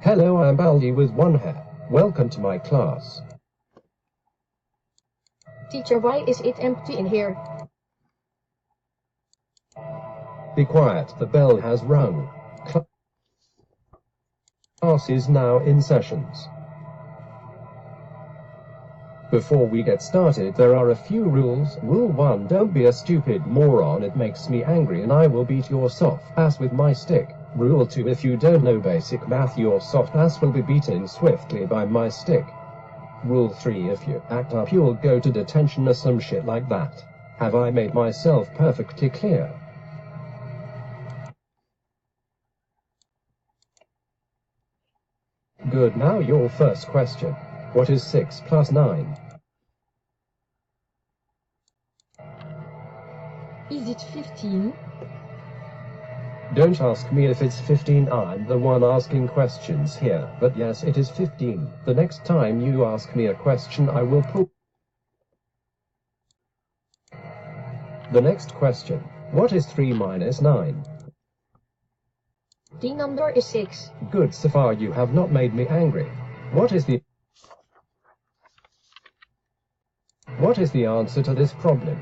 Hello, I'm Baldi with one hair. Welcome to my class. Teacher, why is it empty in here? Be quiet, the bell has rung. Class is now in sessions. Before we get started, there are a few rules. Rule 1, don't be a stupid moron, it makes me angry and I will beat your soft ass with my stick. Rule 2, if you don't know basic math, your soft ass will be beaten swiftly by my stick. Rule 3, if you act up, you'll go to detention or some shit like that. Have I made myself perfectly clear? Good, now your first question. What is 6 plus 9? Is it 15? Don't ask me if it's 15, I'm the one asking questions here, but yes, it is 15. The next time you ask me a question, I will pull. The next question. What is 3 minus 9? The number is 6. Good, so far you have not made me angry. What is the answer to this problem?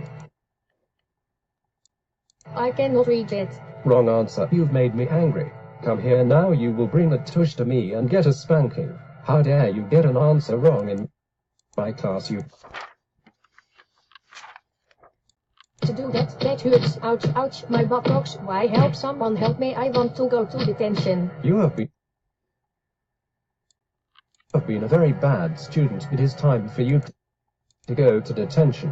I cannot read it. Wrong answer. You've made me angry. Come here now, you will bring a tush to me and get a spanking. How dare you get an answer wrong in my class, you. To do that hurts. Ouch, ouch, my buttocks. Why, help, someone help me, I want to go to detention. You have been a very bad student. It is time for you to go to detention.